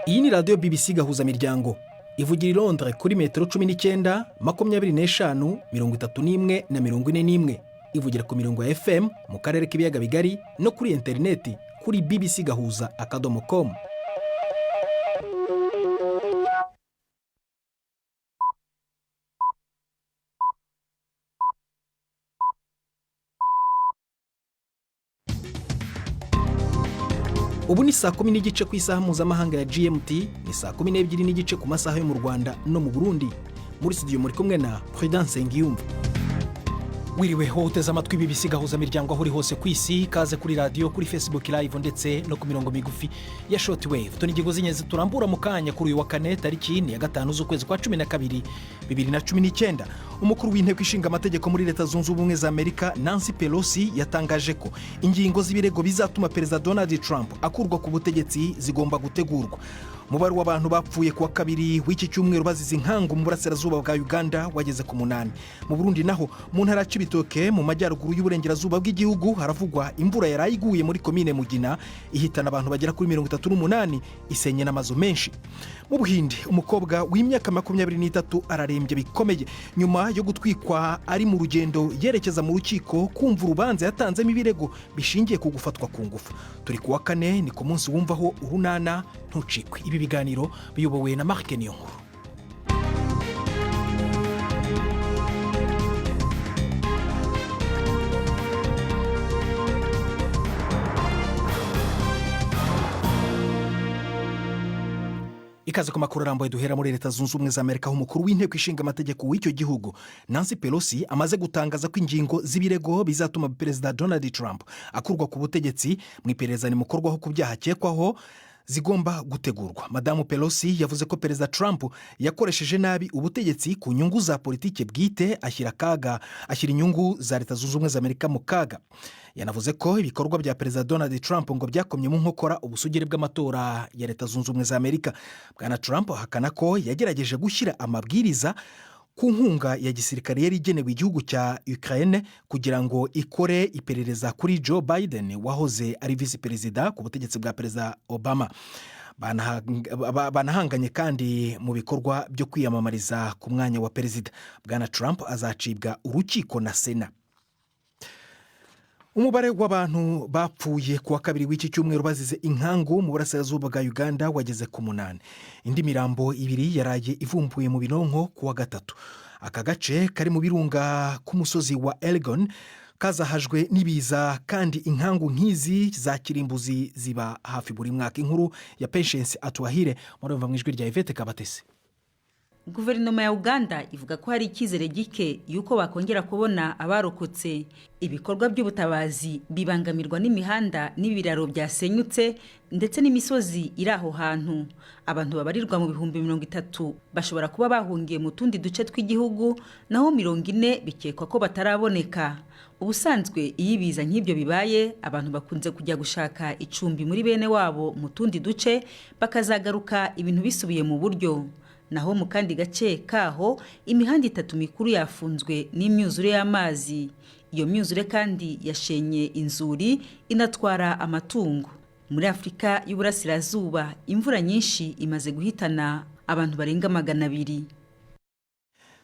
Iyi ni radiyo BBC gahuza miryango ivugira i Londres kuri metero 19, 25, 31 na 41. Ivugira ku mirongo ya FM mu karere k'ibiyaga bigari no kuri interineti kuri bbcgahuza.com. Ubu ni saa 10 n'igice ku isaha mpuzamahanga ya GMT, ni saa 12 n'igice ku masaha yo mu Rwanda no mu Burundi. Muri studio muri kumwe na Prudence Ngiyumva. Wiriwe hoteza amatwi BBC gahuza miryango aho uri hose ku isi, kaze kuri radio, kuri Facebook live ndetse no ku mirongo migufi ya shortwave. Toni ingingo z'ingenzi turambura mu kanya kuri uyu wa kane tariki ya 5 z'ukwezi kwa 12 2019. Umukuru w'inteko ishinga amategeko muri Leta Zunze Ubumwe za Amerika Nancy Pelosi yatangaje ko ingingo z'ibirego bizatuma Perezida Donald Trump akurwa ku butegetsi zigomba gutegurwa. Umubare w'abantu bapfuye kuwa kabiri w'iki cyumweru bazize inkangu mu burasirazuba bwa Uganda wageze ku 8. Mu Burundi naho mu ntara ya Cibitoke mu majyaruguru y'uburengerazuba bw'igihugu haravugwa imvura yarayiguye muri komine Mugina ihitana abantu bagera kuri 38, isenye n'amazu menshi. Mu Buhindi umukobwa w'imyaka 23 ararembye bikomeye nyuma yo gutwikwa ari mu rugendo yerekeza mu rukiko kumva urubanza yatanzemo ibirego bishingiye ku gufatwa ku ngufu. Turi kuwa kane ni ku munsi wumvaho urunana ntucikwe. Ibi biganiro biyobowe na Mark Niyonkuru. Ikaze ku makuru arambuye duhera muri Leta Zunze Ubumwe za Amerika, aho umukuru w'inteko ishinga amategeko w'icyo gihugu Nancy Pelosi amaze gutangaza ko ingingo z'ibirego bizatuma Perezida Donald Trump akurwa ku butegetsi mu iperereza rimukorwaho ku byaha akekwaho zigomba gutegurwa. Madamu Pelosi yavuze ko Perezida Trump yakoresheje nabi ubutegetsi ku nyungu za politike bwite, ashyira inyungu za Leta Zunze Ubumwe za Amerika mu kaga. Yanavuze ko ibikorwa bya Perezida Donald Trump ngo byakomye mu nkokora ubusugire bw'amatora ya Leta Zunze Ubumwe za Amerika. Bwana Trump ahakana ko yagerageje gushyira amabwiriza ku nkunga ya gisirikare yari igenewe igihugu cya Ukraine kugira ngo ikore iperereza kuri Joe Biden wahoze ari visi perezida ku butegetsi bwa Perezida Obama. Banahanganye kandi mu bikorwa byo kwiyamamariza ku mwanya wa perezida. Bwana Trump azacibwa urukiko na Sena. Umubare w'abantu bapfuye kuwa kabiri w'iki cyumweru bazize inkangu mu burasirazuba bwa Uganda wageze ku 8. Indi mirambo 2 yaraye ivumbuye mu binonko kuwa 3. Aka gace kari mu birunga ku musozi wa Elgon kazahajwe n'ibiza, kandi inkangu nk'izi za kirimbuzi ziba hafi buri mwaka. Inkuru ya Patience Atuahire murumva mu ijwi rya Yvette Kabatesi. Guverinoma ya Uganda ivuga ko hari icyizere gike yuko bakongera kubona abarokotse. Ibikorwa by'ubutabazi bibangamirwa n'imihanda n'ibiraro byasenyutse ndetse n'imisozi iri aho hantu. Abantu babarirwa mu bihumbi 30 bashobora kuba bahungiye mu tundi duce tw'igihugu, naho 40 bikekwa ko bataraboneka. Ubusanzwe iyo ibiza nk'ibyo bibaye, abantu bakunze kujya gushaka icumbi muri bene wabo mu tundi duce, bakazagaruka ibintu bisubiye mu buryo. Naho mu kandi gace kaho imihanda 3 mikuru yafunzwe n'imyuzure y'amazi. Iyo myuzure kandi yashenye inzuri inatwara amatungo. Muri Afrika y'Uburasirazuba imvura nyinshi imaze guhitana abantu barenga 200.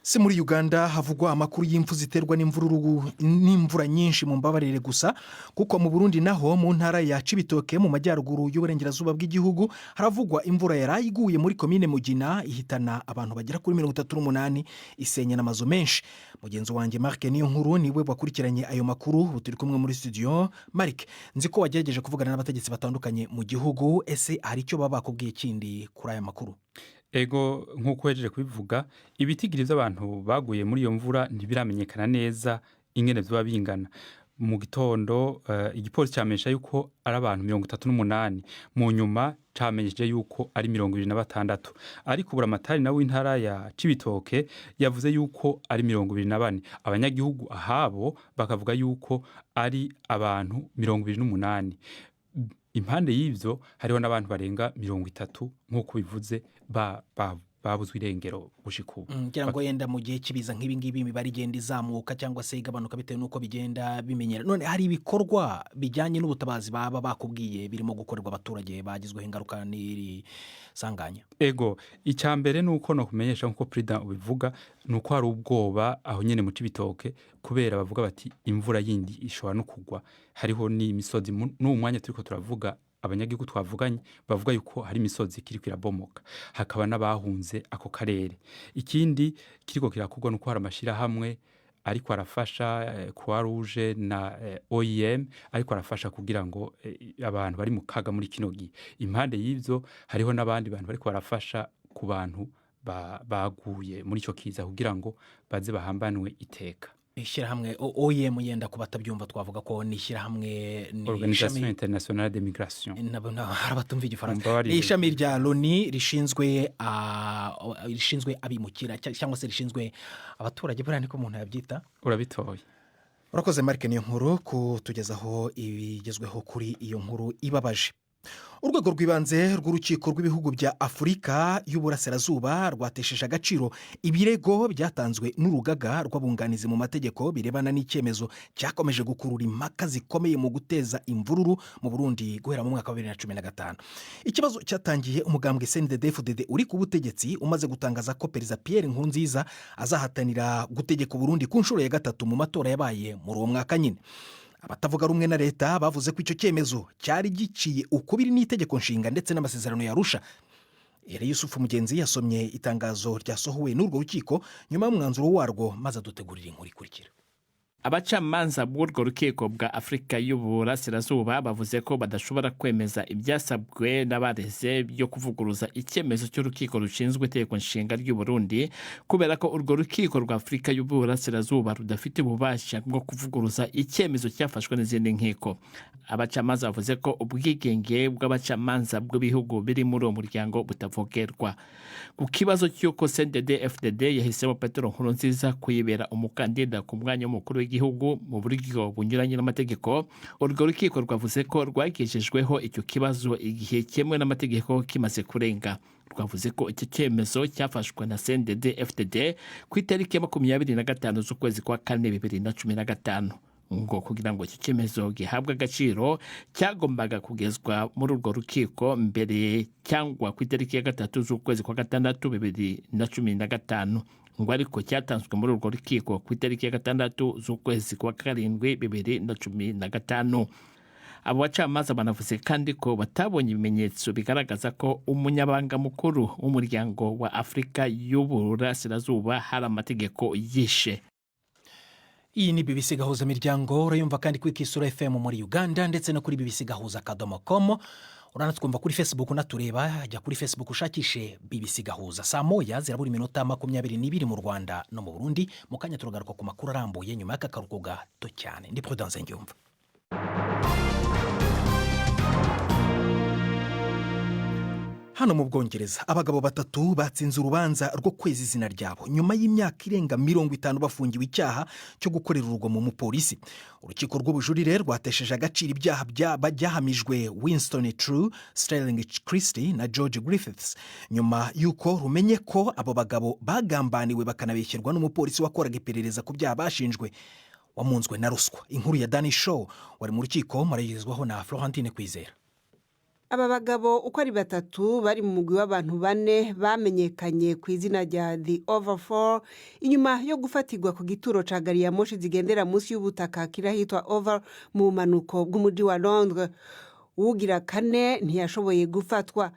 Si muri Uganda havugwa amakuru y'imfu ziterwa n'imvura nyinshi mu mbabarire gusa, kuko mu Burundi naho mu ntara ya Cibitoke mu majyaruguru y'uburengerazuba bw'igihugu haravugwa imvura yarayiguye muri komine Mugina ihitana abantu bagera kuri 38, isenya n'amazu menshi. Mugenzi wanjye Mark Niyonkuru niwe wakurikiranye ayo makuru. Turi kumwe muri studio. Mark, nzi ko wagerageje kuvugana n'abategetsi batandukanye mu gihugu, ese hari icyo baba bakubwiye kindi kuri aya makuru? Ego nk'uko wejeje kubivuga, ibitigiri by'abantu baguye muri iyo mvura ntibiramenyekana neza ingene byo bingana. Mu gitondo igipolisi cyamenyesha yuko ari abantu 38, mu nyuma cyamenyesheje yuko ari 26, ariko uburamatari nawe w'intara ya Cibitoke yavuze yuko ari 24. Abanyagihugu ahabo bakavuga yuko ari abantu 28. Impande y'ivyo hariho n'abantu barenga 30 nk'uko bivuze babuzwe irengero gushika ubu ngira ngo yenda mu gihe kibiza nk'ibi ngibi imibare igenda izamuka cyangwa se igabanuka bitewe n'uko bigenda bimenyera. None hari ibikorwa bijyanye n'ubutabazi baba bakubwiye birimo gukorerwa abaturage bagizweho ingaruka n'iri sanganya? ego icya mbere ni uko no kumenyesha nk'uko perezida ubivuga ni uko hari ubwoba aho nyine mu Cibitoke kubera bavuga bati imvura yindi ishobora no kugwa. Hariho n'imisozi n'uwo mwanya turiko turavuga abanyagihugu twavuganye bavuga yuko hari imisozi kiriko irabomoka, hakaba n'abahunze ako karere. Ikindi kiriko kirakorwa nuko hari amashirahamwe ariko arafasha Croix Rouge na OIM ariko arafasha kugira ngo abantu bari mu kaga muri kino gihe. Impande y'ivyo hariho n'abandi bantu bariko barafasha ku bantu baguye muri ico kiza kugira ngo baze bahambanwe iteka. Ishyirahamwe OIM yenda ku batabyumva twavuga ko ni ishyirahamwe Organisation Internationale de Migration. Harabatumva igifaransa. Ni ishami rya Loni rishinzwe abimukira cyangwa se rishinzwe abaturage, buriya niko umuntu yabyita. Urabitoye. Urakoze Mark niyo nkuru kutugezaho ibigezweho kuri iyo nkuru ibabaje. Urwego rw'ibanze rw'urukiko rw'ibihugu bya Afurika y'Uburasirazuba rwatesheje agaciro ibirego byatanzwe n'urugaga rw'abunganizi mu mategeko birebana n'icyemezo cyakomeje gukurura impaka zikomeye mu guteza imvururu mu Burundi guhera mu mwaka wa 2015. Ikibazo cyatangiye umugambwe CNDD-FDD uri ku butegetsi umaze gutangaza ko Perezida Pierre Nkurunziza azahatanira gutegeka Burundi ku nshuro ya gatatu mu matora yabaye muri uwo mwaka nyine. Abatavuga rumwe na leta bavuze ko icyo cyemezo cyari giciye ukubiri n'itegeko nshinga ndetse n'amasezerano yarusha. Yusufu Mugenzi yasomye itangazo ryasohowe n'urwo rukiko nyuma y'umwanzuro warwo maze adutegurira inkuru ikurikira. Abacamanza b'urwo rukiko bwa Afurika y'Uburasirazuba bavuze ko badashobora kwemeza ibyasabwe n'abareze byo kuvuguruza icyemezo cy'urukiko rushinzwe itegeko nshinga ry'u Burundi kubera ko urwo rukiko rwa Afurika y'Uburasirazuba rudafite ububasha bwo kuvuguruza icyemezo cyafashwe n'izindi nkiko. Abacamanza bavuze ko ubwigenge bw'abacamanza bw'ibihugu biri muri uwo muryango butavogerwa. Ku kibazo cy'uko CNDD-FDD yahisemo Petero Nkurunziza kuyibera umukandida ku mwanya w'umukuru w'igihugu mu buryo bunyuranye n'amategeko, urwo rukiko rwavuze ko rwagejejweho icyo kibazo igihe cyemewe n'amategeko kimaze kurenga. Rwavuze ko icyo cyemezo cyafashwe na CNDD-FDD ku itariki ya 25 z'ukwezi kwa 4 2015. ngo kugira ngo icyo cyemezo gihabwe agaciro cyagombaga kugezwa muri urwo rukiko mbere cyangwa ku itariki ya 3 z'ukwezi kwa 6 2015. ngo ariko cyatanzwe muri urwo rukiko ku itariki ya 6 z'ukwezi kwa 7 2015. Abo bacamanza banavuze kandi ko batabonye ibimenyetso bigaragaza ko umunyabanga mukuru w'umuryango wa Afurika y'Uburasirazuba hari amategeko yishe. Iyi ni BBC Gahuza Miryango, urayumva kandi kuri Kisura FM muri Uganda ndetse no kuri bbcgahuza.com. Uranatwumva kuri Facebook natureba, jya kuri Facebook ushakishe BBC Gahuza. Saa moya zirabura iminota 22 mu Rwanda no mu Burundi. Mu kanya turagaruka ku makuru arambuye nyuma y'akakaruhuko gato cyane. Ndi Prudence Ngiyumva. Hano mu Bwongereza abagabo batatu batsinze urubanza rwo kwezi izina ryabo nyuma y'imyaka irenga 50 bafungiwe icyaha cyo gukorera urugomo mu polisi. Urukiko rw'ubujurire rwatesheje agaciro ibyaha byahamijwe Winston True, Sterling Christie na George Griffiths nyuma y'uko rumenye ko abo bagabo bagambaniwe bakanabeshyirwa n'umupolisi wakoraga iperereza ku byaha bashinjwe wamunzwe na ruswa. Inkuru ya Danny Shaw wari mu rukiko marayizwaho na Florentine Kwizera. Aba bagabo uko ari batatu bari mu mugwi w'abantu 4 bamenyekanye ku izina rya The Over 4 inyuma yo gufatirwa ku gituro ca gari ya moshi zigendera munsi y'ubutaka kirahitwa Over mu manuko bw'umujyi wa Londres. Ugira kane ntiyashoboye gufatwa.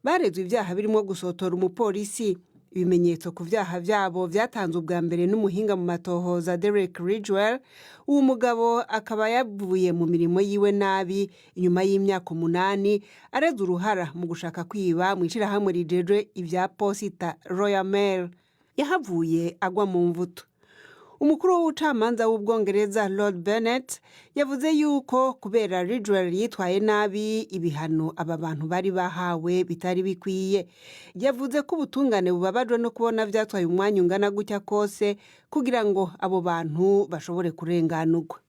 Barezwe ibyaha birimo gusotora umupolisi. Ibimenyetso ku byaha byabo byatanzwe ubwa mbere n'umuhinga mu matohoza Derek Ridgewell. Uwo mugabo akaba yavuye mu mirimo yiwe nabi inyuma y'imyaka 8 areze uruhara mu gushaka kwiba mu ishirahamwe rijejwe ibya posita Royal Mail. Yahavuye agwa mu mvuto. Umukuru w'ubucamanza w'Ubwongereza Lord Bennett yavuze yuko kubera Ridgewell yitwaye nabi ibihano aba bantu bari bahawe bitari bikwiye. Yavuze ko ubutungane bubabajwe no kubona byatwaye umwanya ungana gutya kose kugira ngo abo bantu bashobore kurenganurwa.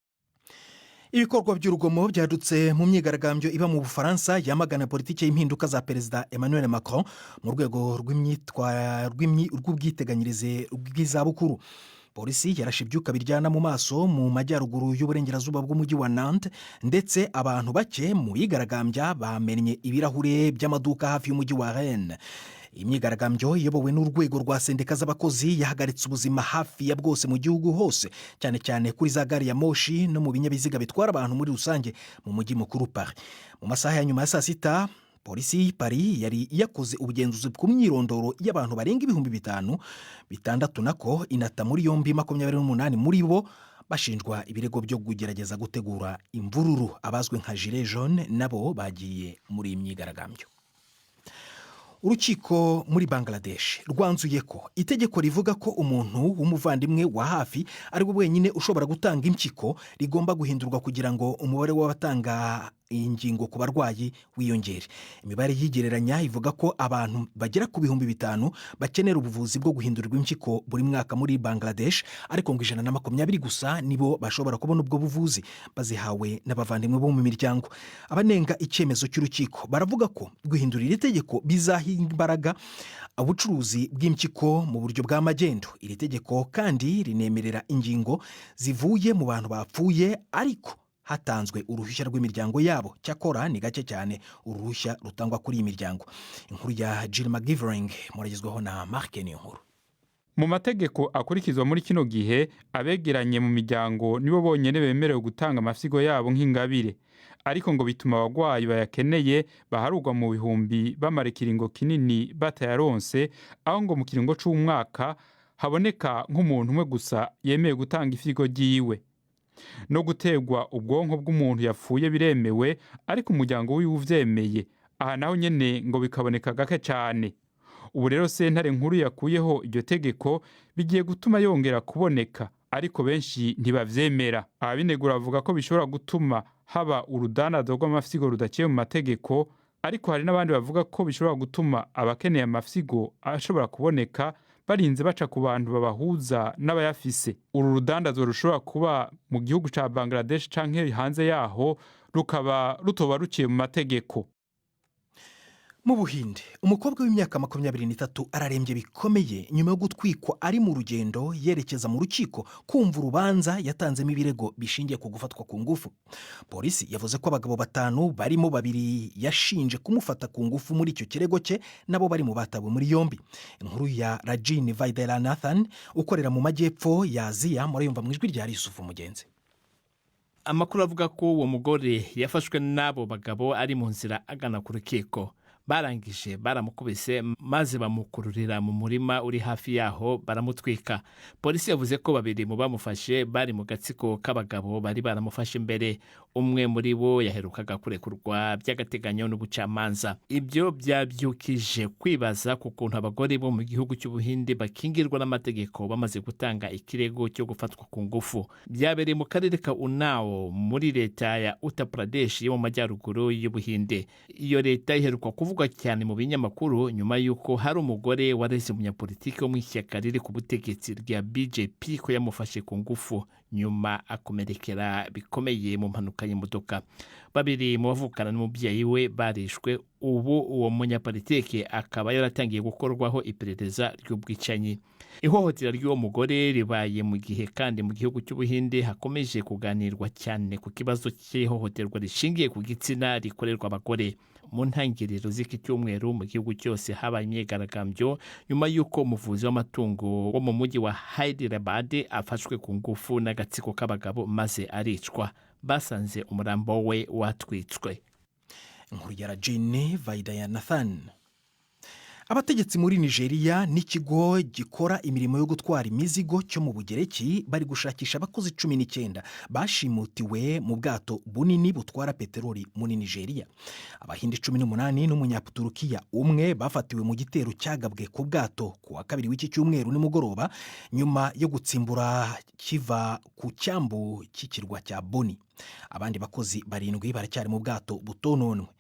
ibikorwa by'urugomo byadutse mu myigaragambyo iba mu Bufaransa yamagana politiki y'impinduka za Perezida Emmanuel Macron mu rwego rw'ubwiteganyirize bw'izabukuru. Polisi yarashe ibyuka biryana mu maso mu majyaruguru y'uburengerazuba bw'umujyi wa Nantes, ndetse abantu bake mu bigaragambya bamennye ibirahure by'amaduka hafi y'umujyi wa Rennes. Imyigaragambyo iyobowe n'urwego rwa sendika z'abakozi yahagaritse ubuzima hafi ya bwose mu gihugu hose, cyane cyane kuri za gari ya moshi no mu binyabiziga bitwara abantu muri rusange mu mujyi mukuru Paris. Mu masaha ya nyuma ya saa sita, polisi Paris yari yakoze ubugenzuzi ku myirondoro y'abantu barenga 5,000 nako inata muri yombi 28 muri bo bashinjwa ibirego byo kugerageza gutegura imvururu. Abazwe nka Gilets jaunes nabo bagiye muri iyi myigaragambyo. Urukiko muri Bangladesh rwanzuye ko itegeko rivuga ko umuntu w'umuvandimwe wa hafi ari we wenyine ushobora gutanga impyiko rigomba guhindurwa kugira ngo umubare w'abatanga ingingo ku barwayi wiyongere. Imibare yigereranya ivuga ko abantu bagera ku 5,000 bakenera ubuvuzi bwo guhindurirwa impyiko buri mwaka muri Bangladesh, ariko ngo 120 gusa nibo bashobora kubona ubwo buvuzi bazihawe n'abavandimwe bo mu miryango. Abanenga icyemezo cy'urukiko baravuga ko guhindurira itegeko bizaha imbaraga ubucuruzi bw'impyiko mu buryo bwa magendu. Iri tegeko kandi rinemerera ingingo zivuye mu bantu bapfuye ariko hatanzwe uruhushya rw'imiryango yabo. Cyakora ni gake cyane uruhushya rutangwa kuri iyi miryango. Inkuru ya Jill McGivering muragezwaho na Mark Niyonkuru. Mu mategeko akurikizwa muri kino gihe, abegeranye mu miryango nibo bonyene bemerewe gutanga amafyigo yabo nk'ingabire, ariko ngo bituma abagwayi bayakeneye baharugwa mu bihumbi bamara ikiringo kinini batayaronse, aho ngo mu kiringo c'umwaka haboneka nk'umuntu umwe gusa yemeye gutanga ifyigo ryiwe. No gutegwa ubwonko bw'umuntu yapfuye biremewe, ariko umuryango wiwe uvyemeye, aha naho nyene ngo bikaboneka gake cyane. Ubu rero sentare nkuru yakuyeho iryo tegeko bigiye gutuma yongera kuboneka, ariko benshi ntibavyemera. Abinegura bavuga ko bishobora gutuma haba urudandazwa rw'amafyigo rudaciye mu mategeko, ariko hari n'abandi bavuga ko bishobora gutuma abakeneye amafyigo ashobora kuboneka barinze baca ku bantu babahuza n'abayafise. Uru rudandazwa rushobora kuba mu gihugu ca Bangladesh canke hanze yaho rukaba rutoba ruciye mu mategeko. Mu Buhinde, umukobwa w'imyaka 23 ararembye bikomeye nyuma yo gutwikwa ari mu rugendo yerekeza mu rukiko kumva urubanza yatanzemo ibirego bishingiye ku gufatwa ku ngufu. Polisi yavuze ko abagabo 5 barimo 2 yashinje kumufata ku ngufu muri icyo kirego cye nabo bari mu batawe muri yombi. Inkuru ya Rajini Vaidyanathan ukorera mu majyepfo ya Aziya murayumva mu ijwi rya Yusufu Mugenzi. Amakuru avuga ko uwo mugore yafashwe n'abo bagabo ari mu nzira agana ku rukiko. Barangije baramukubise maze bamukururira mu murima uri hafi yaho baramutwika. Polisi yavuze ko 2 mu bamufashe bari mu gatsiko k'abagabo bari baramufashe imbere. Umwe muri bo yaherukaga kurekurwa by'agateganyo n'ubucamanza. Ibyo byabyukije kwibaza ku kuntu abagore bo mu gihugu cy'Ubuhinde bakingirwa n'amategeko bamaze gutanga ikirego cyo gufatwa ku ngufu. Byabereye mu karere ka Unnao muri leta ya Uttar Pradesh yo mu majyaruguru y'Ubuhinde. Iyo leta iheruka kuvugwa cyane mu binyamakuru nyuma y'uko hari umugore wareze umunyapolitiki wo mu ishyaka riri ku butegetsi rya BJP ko yamufashe ku ngufu nyuma akomerekera bikomeye mu mpanuka y'imodoka. 2 mu bavukana n'umubyeyi we barishwe. Ubu uwo munyapolitiki akaba yaratangiye gukorwaho iperereza ry'ubwicanyi. Ihohotera ry'uwo mugore ribaye mu gihe kandi mu gihugu cy'Ubuhinde hakomeje kuganirwa cyane ku kibazo cy'ihohoterwa rishingiye ku gitsina rikorerwa abagore. Mu ntangiriro z'iki cyumweru mu gihugu cyose habaye imyigaragambyo nyuma y'uko umuvuzi w'amatungo wo mu mujyi wa Hyderabad afashwe ku ngufu n'agatsiko k'abagabo maze aricwa. Basanze umurambo we watwitswe. Inkuru ya Rajini Vaidyanathan. Abategetsi muri Nigeria n'ikigo gikora imirimo yo gutwara imizigo cyo mu Bugereki bari gushakisha abakozi 19 bashimutiwe mu bwato bunini butwara peteroli muri Nigeria. Abahindi 18 n'umunyaturukiya umwe bafatiwe mu gitero cyagabwe ku bwato ku wa 2 w'iki cyumweru nimugoroba nyuma yo gutsimbura kiva ku cyambu cy'ikirwa cya Boni. Abandi bakozi 7 baracyari mu bwato butononwe.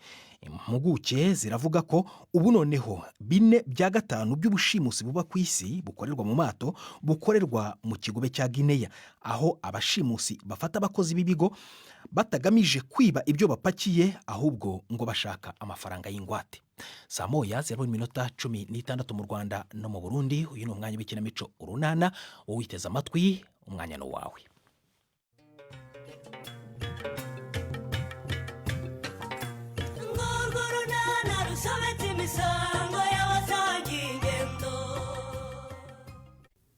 Impuguke ziravuga ko ubu noneho 4/5 by'ubushimusi buba ku isi bukorerwa mu mato bukorerwa mu kigobe cya Guinea, aho abashimusi bafata abakozi b'ibigo batagamije kwiba ibyo bapakiye ahubwo ngo bashaka amafaranga y'ingwate. saa moya zirabura iminota 16 mu Rwanda no mu Burundi. Uyu ni umwanya w'ikinamico urunana, uwiteze amatwi umwanya no wawe.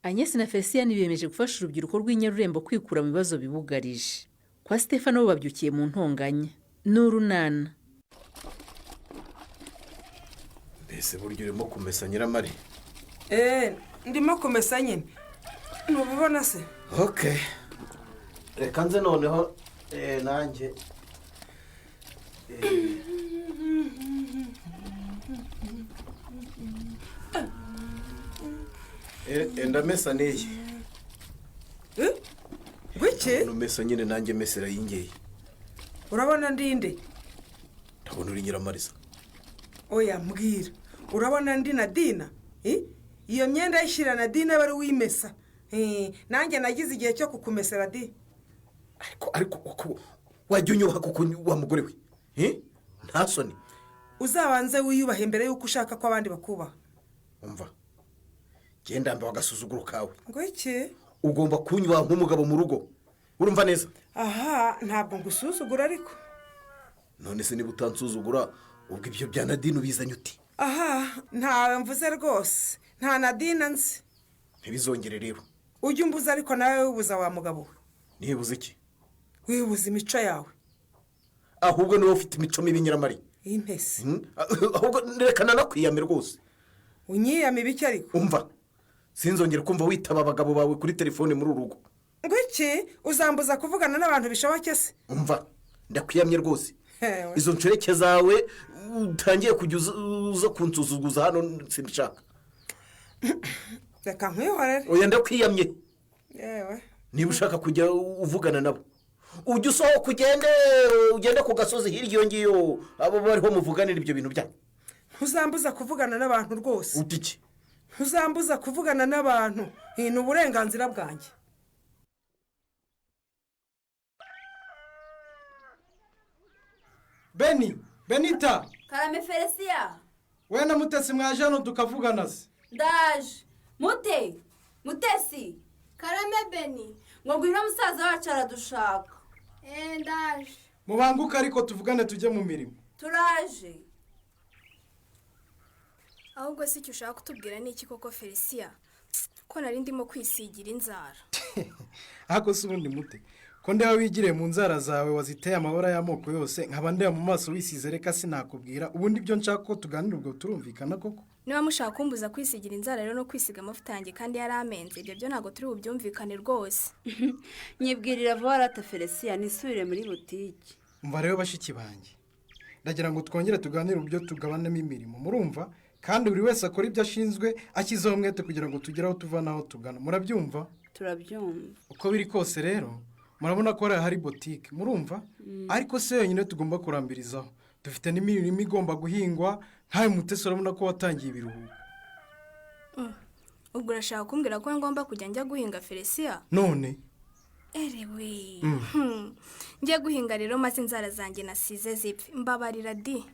Agnes na Felicien biyemeje gufasha urubyiruko rw'inyarurembo kwikura mu bibazo bibugarije. Kwa Stefano bo babyukiye mu ntonganya. N'urunana. Mbese buryo urimo kumesa Nyiramari? Ndimo kumesa nyine. Ntubibona se? Okay. Reka nze noneho nanjye. Ndamesa n'iyi. Gwiki? Numesa nyine nanjye mesera yingeye. Urabona ndinde? Ndabona uri Nyiramariza. Oya mbwira. Urabona ndi na Dina? Iyo myenda yishira na Dina bari wimesa. Nanjye nagize igihe cyo kukumesera di. Ariko wajya unyuha kuko wa mugore we. Nta soni. Uzabanze wiyubahe mbere yuko ushaka ko abandi bakubaha. Umva. Genda mba wagasuzuguro kawe. Gwiki? Ugomba kunywa nk'umugabo mu rugo. Urumva neza? Aha, ntabwo ngusuzugura ariko. None se niba utansuzugura ubwo ibyo bya Nadine ubizanye uti? Aha, ntawe mvuze rwose. Nta Nadine nzi. Ntibizongere rero. Ujye umbuza ariko nawe wibuza wa mugabo we. Nibuze iki? Wibuza imico yawe. Ahubwo niwe ufite imico mibi Nyiramari. Impesi. Ahubwo nerekana nakwiyame rwose. Unyiyame biki ariko? Umva. Sinzongera kumva witaba abagabo bawe kuri telefone muri urugo. Gwiki? Uzambuza kuvugana n'abantu bishoboke se? Umva. Ndakwiyamye rwose. Izo nshoreke zawe utangiye kujya uza kunsuzuguza hano sinshaka. Reka nkwihorere. Oya ndakwiyamye. Yewe. Niba ushaka kujya uvugana nabo ujye usohoka ugende ku gasozi hirya ngiyo abo bariho muvuganira ibyo bintu byanyu. Ntuzambuza kuvugana n'abantu rwose. Utiki? Ntuzambuza kuvugana n'abantu. Ni uburenganzira bwanjye. Benita. Karame Felicien. We na Mutesi mwaje hano tukavugana se? Ndaje. Mutesi. Karame Beni. Ngo ngwino musaza wacu aradushaka. Ndaje. Mubanguka ariko tuvugane tujye mu mirimo. Turaje. Ahubwo si cyo ushaka kutubwira ni iki koko Felicien? Ko nari ndimo kwisigira inzara. Ako se ubundi mute. Ko ndeba wigire mu nzara zawe waziteye amabara y'amoko yose nkaba ndeba mu maso wisize reka sinakubwira ubundi byo nshaka ko tuganira ubwo turumvikana koko. Niba mushaka kumbuza kwisigira inzara rero no kwisiga amavuta yanjye kandi yaramenze ibyo byo ntago turi bubyumvikane rwose. Nyibwirira vuba rata Felicien nisubire muri butike. Umva rero bashiki banjye. Ndagira ngo twongere tuganire ubyo tugabanamo imirimo murumva kandi buri wese akora ibyo ashinzwe akizaho umwete kugira ngo tugere aho tuva naho tugana. Murabyumva? Turabyumva. Uko biri kose rero murabona ko hari boutique murumva ariko se yonyine tugomba kurambirizaho dufite n'imirimo igomba guhingwa nkawe Mutesi urabona ko watangiye ibiruhuko. Ubwo urashaka kumbwira ko ngomba kujya njya guhinga Felicien? None erewe njye guhinga rero maze inzara zanjye nasize zipfe mbabarira di.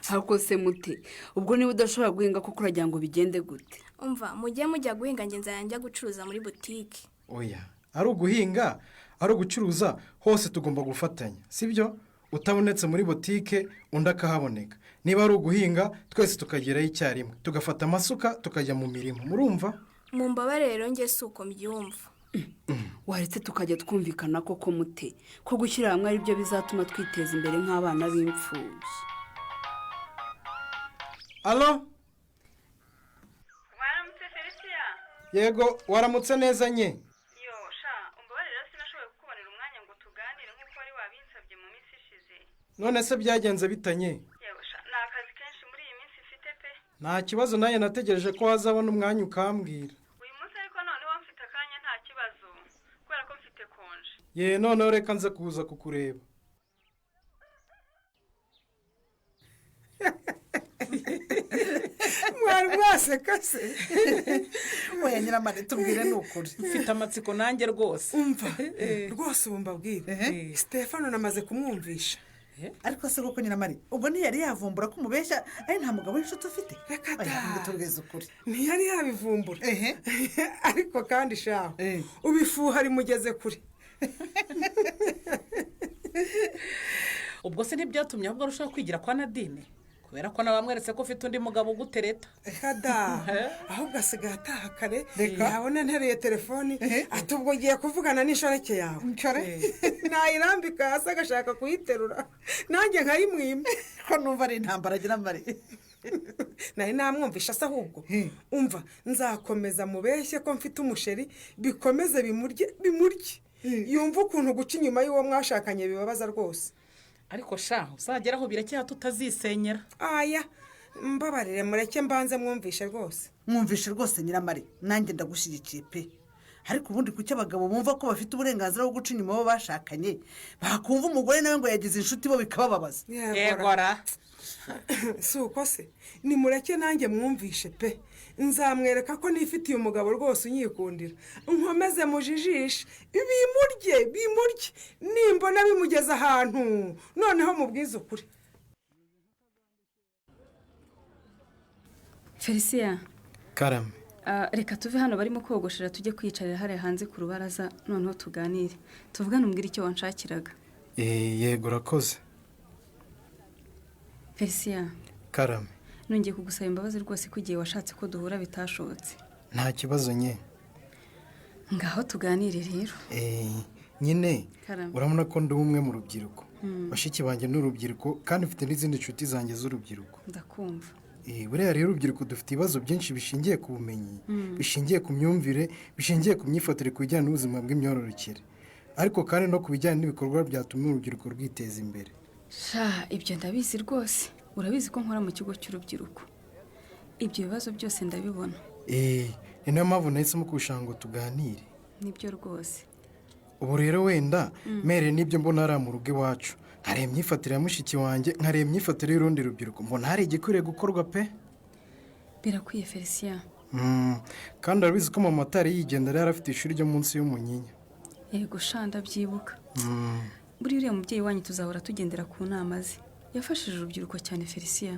Hako se mute ubwo niba udashobora guhinga kuko uragira ngo bigende gute? Umva mujya guhinga nge nzajya gucuruza muri boutique. Oya ari uguhinga ari ugucuruza hose tugomba gufatanya sibyo? Utabonetse muri boutique undi akahaboneka. Niba ari uguhinga twese tukageraho icyarimwe tugafata amasuka tukajya mu mirimo murumva? Mumbabare rero nge suko mbyumva. Waretse tukajya twumvikana koko mute ko gushyira hamwe ari byo bizatuma twiteza imbere nk'abana b'imfubyi. Allo? Waramutse Felicien? Yego waramutse neza nye. Yo sha umbabarira rero sinashoboye kukubonera umwanya ngo tuganire nk'uko wari wabinsabye mu minsi ishize. None se byagenze bitanye? Yewe sha nakazi kenshi muri iyi minsi ifite pe. Nta kibazo naye nategereje ko wazabona umwanya ukambwira. Uyu munsi ariko noneho mfite akanya nta kibazo kubera ko mfite konje. Ye noneho reka nze kuza kukureba. Mwari uraseka se oya nyiramare tubwire ni ukuri mfite amatsiko nanjye rwose umva rwose ubu mbabwire Stefano namaze kumwumvisha ariko se koko nyiramare ubwo ntiyari yavumbura ko umubeshya ari nta mugabo w'inshuti ufite reka da tubwize ukuri ntiyari yabivumbura ariko kandi shaho ubifuha rimugeze kure ubwo se ntibyatumye ahubwo arushaho kwigira kwa Nadine kubera ko nabamweretse ko ufite undi mugabo ugutereta kada ahubwo asigaye ataha kare yabona ntereye telefoni ati ubwo ugiye kuvugana n'inshoreke yawe nayirambika hasi agashaka kuyiterura nanjye nkayimwima ko numva ari intambara agira mare nari namwumvisha se ahubwo umva nzakomeza mubeshye ko mfite umusheri bikomeze bimurye yumva ukuntu guca inyuma y'uwo mwashakanye bibabaza rwose ariko shaho uzageraho birekeye tutazisenyera aya mbabarire mureke mbanze mwumvishe rwose nyiramare nanjye ndagushyigikiye pe ariko ubundi kuki abagabo bumva ko bafite uburenganzira bwo guca inyuma abo bashakanye bakumva umugore nawe ngo yagize inshuti bo bikabababaza yegora si uko se nimureke nanjye mwumvishe pe nzamwereka ko nifitiye umugabo rwose unyikundira nkomeze mujijishe bimurye nimbona bimugeza ahantu noneho mubwize ukuri. Felicia karame reka tuve hano barimo kogoshera tujye kwicarira hariya hanze ku rubaraza noneho tuganire tuvugane umbwire icyo wanshakiraga. Yego urakoze. Felicia karame nongeye kugusaba imbabazi rwose ko igihe washatse ko duhura bitashobotse. nta kibazo nye ngaho tuganire rero. nyine Karame. urabona ko ndi umwe mu rubyiruko bashiki banjye n'urubyiruko kandi mfite n'izindi nshuti zanjye z'urubyiruko. ndakumva. buriya rero urubyiruko dufite ibibazo byinshi bishingiye ku bumenyi bishingiye ku myumvire bishingiye ku myifatire ku bijyanye n'ubuzima bw'imyororokere ariko kandi no ku bijyanye n'ibikorwa byatuma urubyiruko rwiteza imbere. ibyo ndabizi rwose urabizi ko nkora mu kigo cy'urubyiruko ibyo bibazo byose ndabibona. ni nayo mpamvu nahisemo kugushaka ngo tuganire. nibyo rwose. ubu rero wenda mere n'ibyo mbona ari mu rugo iwacu nkareba imyifatire ya mushiki wanjye nkareba imyifatire y'urundi rubyiruko mbona hari igikwiriye gukorwa pe. birakwiye Felicia. kandi urabizi ko mama atari yigendera yari afite ishuri ryo munsi y'umunyinya. yego shanda byibuka. buriya uriya mubyeyi wanyu tuzahora tugendera ku nama ze yafashije urubyiruko cyane Felicia.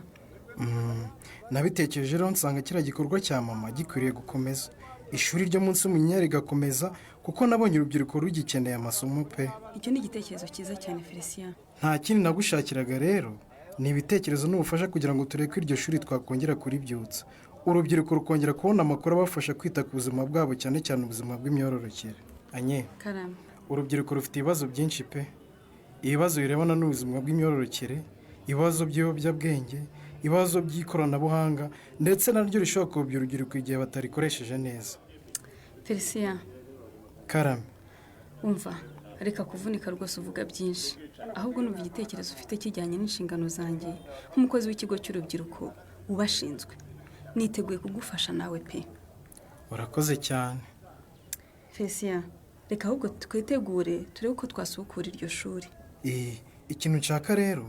nabitekereje rero nsanga kiriya gikorwa cya mama gikwiriye gukomeza ishuri ryo munsi y'umunyinya rigakomeza kuko nabonye urubyiruko rugikeneye amasomo pe. icyo ni igitekerezo cyiza cyane Felicia. nta kindi nagushakiraga rero ni ibitekerezo n'ubufasha kugira ngo turebe ko iryo shuri twakongera kuribyutsa urubyiruko rukongera kubona amakuru abafasha kwita ku buzima bwabo cyane cyane ubuzima bw'imyororokere. anye karame urubyiruko rufite ibibazo byinshi pe ibibazo birebana n'ubuzima bw'imyororokere ibibazo by'ibiyobyabwenge ibibazo by'ikoranabuhanga ndetse naryo rishobora kuyobya urubyiruko igihe batarikoresheje neza. Felicia karame umva reka kuvunika rwose uvuga byinshi ahubwo numva igitekerezo ufite kijyanye n'inshingano zanjye nk'umukozi w'ikigo cy'urubyiruko ubashinzwe niteguye kugufasha nawe pe. urakoze cyane Felicia reka ahubwo twitegure turebe uko twasukura iryo shuri. ikintu nshaka rero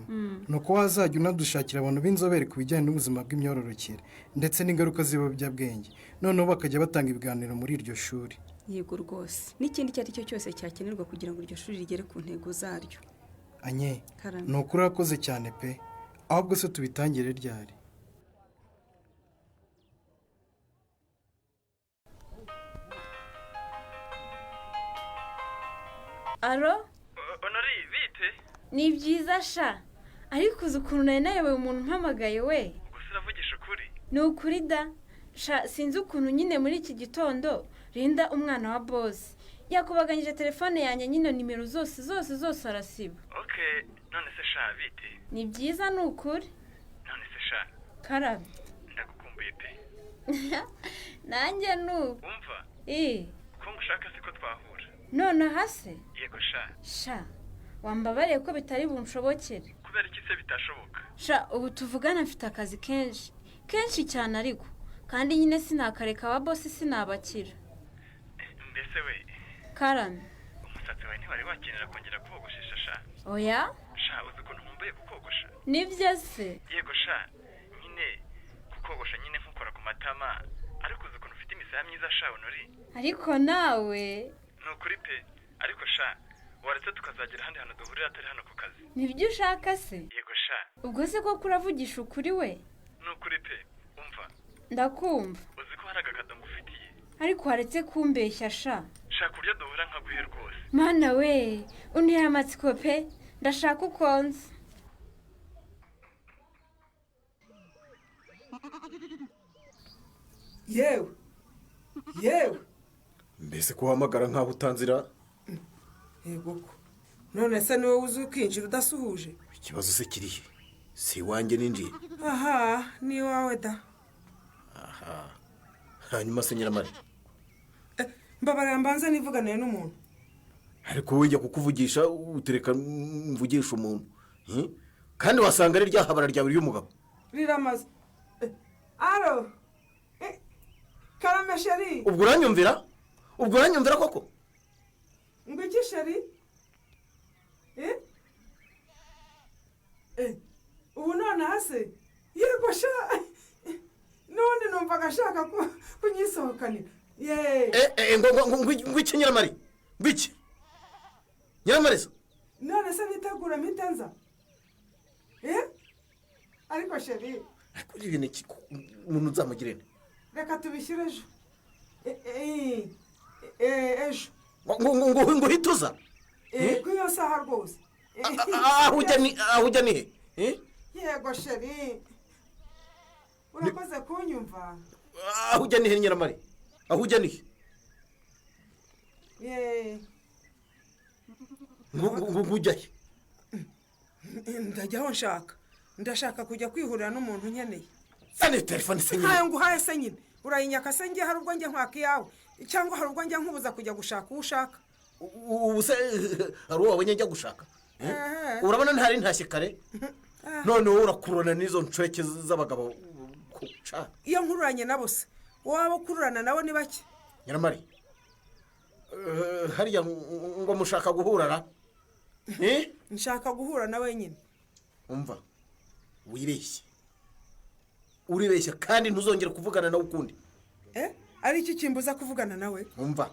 ni uko wazajya unadushakira abantu b'inzobere ku bijyanye n'ubuzima bw'imyororokere ndetse n'ingaruka z'ibiyobyabwenge noneho bakajya batanga ibiganiro muri iryo shuri. yego rwose n'ikindi icyo ari cyo cyose cyakenerwa kugira ngo iryo shuri rigere ku ntego zaryo. anye ni ukuri urakoze cyane pe ahubwo se tubitangire ryari. alo onari bite ni byiza sha ariko uzi ukuntu nari nayobewe umuntu umpamagaye we gusa uravugisha ukuri ni ukuri da sha sinzi ukuntu nyine muri iki gitondo Linda umwana wa bosi yakubaganyije telefone yanjye nyine nimero zose arasiba. none se sha bite ni byiza ni ukuri. none se sha karame ndagukumbuye pe nanjye nuko umva ko ngushaka siko twahura none hase yego sha wambabariye ko bitari bunshobokere. kubera iki se bitashoboka sha ubu tuvugana mfite akazi kenshi cyane ariko kandi nyine sinakareka wa bosi sinabakira. mbese we karame umusatsi wawe ntiwari wakenera kongera kuwogoshesha sha. oya sha uzi ukuntu nkumbuye kukogosha. nibyo se yego sha nyine kukogosha nyine nk'uko gukora ku matama ariko uzi ukuntu ufite imisaya myiza sha Honori. ariko nawe Ni ukuri pe ariko sha waretse tukazagera ahandi hantu duhurira atari hano ku kazi. nibyo ushaka se? Yego sha. ubwo se ko kuravugisha ukuri we? Ni ukuri pe umva. ndakumva. Uzi ko hari agakado ngufitiye. ariko waretse kumbeshya sha. Shaka uburyo duhura nkaguhe rwose. mana we untera amatsiko pe ndashaka ukonza. yewe mbese ko uhamagara nkaho utanzira. yego ko none se niwe uzi ukinjira udasuhuje? Ikibazo se kirihe? Si iwanjye ninjiye. aha ni iwawe da. Aha hanyuma se Nyiramari, mbabarira mbanza nivuganiye n'umuntu. ariko wowe njya kukuvugisha utereka mvugisha umuntu kandi wasanga ari rya habara ryawe ry'umugabo riramaze. aro karame sheri. ubwo uranyumvira koko? ngo iki sheri? ubu none hase yego sha n'ubundi numvaga ashaka kunyisohokanira. ngo iki Nyiramari? ngo iki Nyiramari se? none se nitegura mpite nza? ariko sheri kuri ibintu iki umuntu uzamugirene? reka tubishyire ejo. ejo ngo uhite uza? ku iyo saha rwose. aho ujya ni he? yego sheri urakoze kunyumva. aho ujya ni he Nyiramari? aho ujya ni he? ngo ujya he? ndajya aho nshaka. ndashaka kujya kwihurira n'umuntu nkeneye. zane telefone se nyine. ntayo nguhaye se nyine urayinyaka se njye hari ubwo njye nkwaka iyawe cyangwa hari ubwo njye nkubuza kujya gushaka uwo ushaka? ubu se hari uwo wabonye njya gushaka? urabona ntari ntashye kare none wowe urakururana n'izo ncweke z'abagabo. iyo nkururanye nabo se waba ukururana nabo ni bake? Nyiramari hariya ngo mushaka guhurana? nshaka guhura nawe nyine. umva uribeshya kandi ntuzongere kuvugana nawe ukundi. ari iki kimbuza kuvugana nawe? umva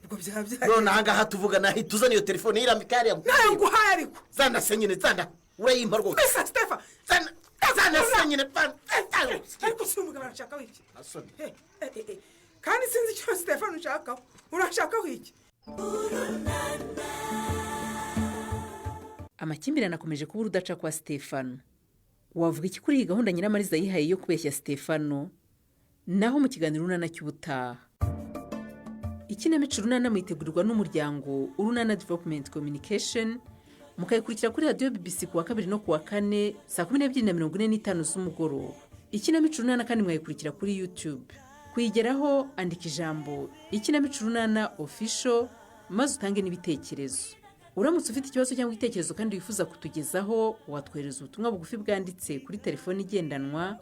ubwo byaba byari none aha ngaha tuvugana tuzana iyo telefone yirambika hariya. nayo nguhaye ariko. zana se nyine zana urayimpa rwose. mbese Stefa zana se nyine. ariko si umugabo arashakaho iki? kandi sinzi icyo Stefano ushakaho. urashakaho iki? amakimbirane akomeje kuba urudaca kwa Stefano. wavuga iki kuri iyi gahunda Nyiramariza yihaye yo kubeshya Stefano? naho mu kiganiro urunana cy'ubutaha. ikinamico urunana mwitegurirwa n'umuryango Urunana Development Communication, mukayikurikira kuri radiyo BBC kuwa 2 no kuwa 4 saa 12:45 z'umugoroba. ikinamico urunana kandi mwayikurikira kuri YouTube. kuyigeraho andika ijambo ikinamico urunana official maze utange n'ibitekerezo. uramutse ufite ikibazo cyangwa igitekerezo kandi wifuza kutugezaho, watwohereza ubutumwa bugufi bwanditse kuri telefoni igendanwa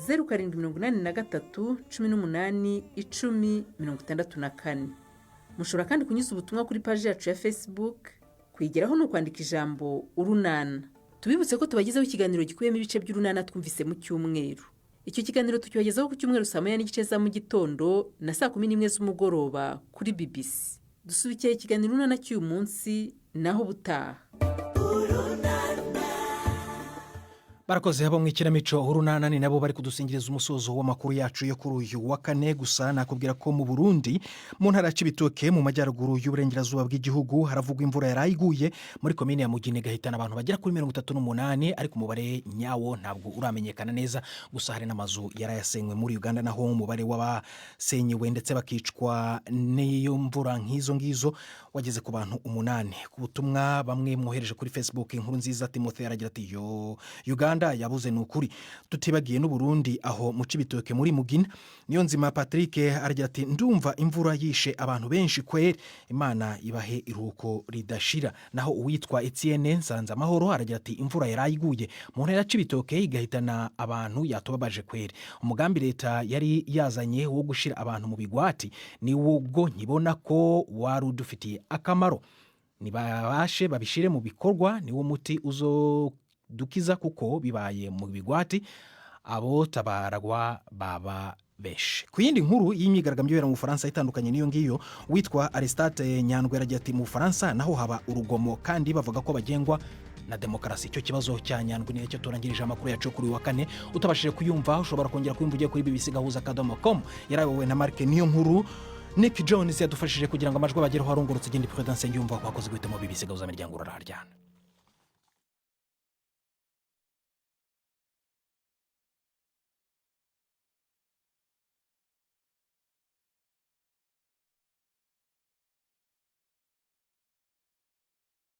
0783 18 10 64. mushobora kandi kunyuza ubutumwa kuri paji yacu ya Facebook. kuyigeraho ni ukwandika ijambo urunana. tubibutse ko tubagezaho ikiganiro gikubiyemo ibice by'urunana twumvise mu cyumweru. icyo kiganiro tukibagezaho ku cyumweru saa 9:30 za mu gitondo na saa 11 z'umugoroba kuri BBC. dusubikiye ikiganiro urunana cy'uyu munsi naho butaha. barakoze abo mu ikinamico urunana ni nabo bari kudusingiriza umusozo w'amakuru yacu yo kuri uyu wa kane. gusa nakubwira ko mu Burundi mu ntara ya Cibitoke mu majyaruguru y'uburengerazuba bw'igihugu haravugwa imvura yarayiguye muri komine ya Mugina igahitana abantu bagera kuri 38, ariko umubare nyawo ntabwo uramenyekana neza. gusa hari n'amazu yarayasenywe muri Uganda, naho umubare w'abasenyewe ndetse bakicwa n'iyo mvura nk'izo ngizo wageze ku bantu 8. ku butumwa bamwe mwohereje kuri Facebook, inkuru nziza Timothée aragira ati Uganda yabuze nukuri, tutibagiye n'u Burundi aho mu Cibitoke muri Mugina. niyo nzima Patrick aragira ati ndumva imvura yishe abantu benshi kweri, Imana ibahe iruhuko ridashira. naho uwitwa Etienne Nsanza Mahoro aragira ati imvura yarayiguye mu ntara ya Cibitoke igahitana abantu yatubabaje kweri. umugambi leta yari yazanye wo gushira abantu mu bigwati ni ubwo nkibona ko warudufitiye akamaro, nibabashe babishire mu bikorwa, ni wo muti uzo dukiza kuko bibaye mu bigwati abo tabaragwa baba benshi. Ku yindi nkuru y'imyigaragambyo ibera mu Bufaransa itandukanye n'iyo ngiyo, witwa Aristate Nyandwi aragira ati mu Bufaransa naho haba urugomo kandi bavuga ko bagengwa na demokarasi. Icyo kibazo cya Nyandwi nicyo turangirije amakuru yacu kuri wa kane. Utabashije kuyumva ushobora kongera kuyumva ugiye kuri bbc.gahuza.com. yarayobowe na Mark niyo nkuru. Nick Jones yadufashije kugira ngo amajwi abagereho arongorotse. Igindi Prudence Ngiyumva wakoze guhitamo BBC Gahuza miryango uraryana.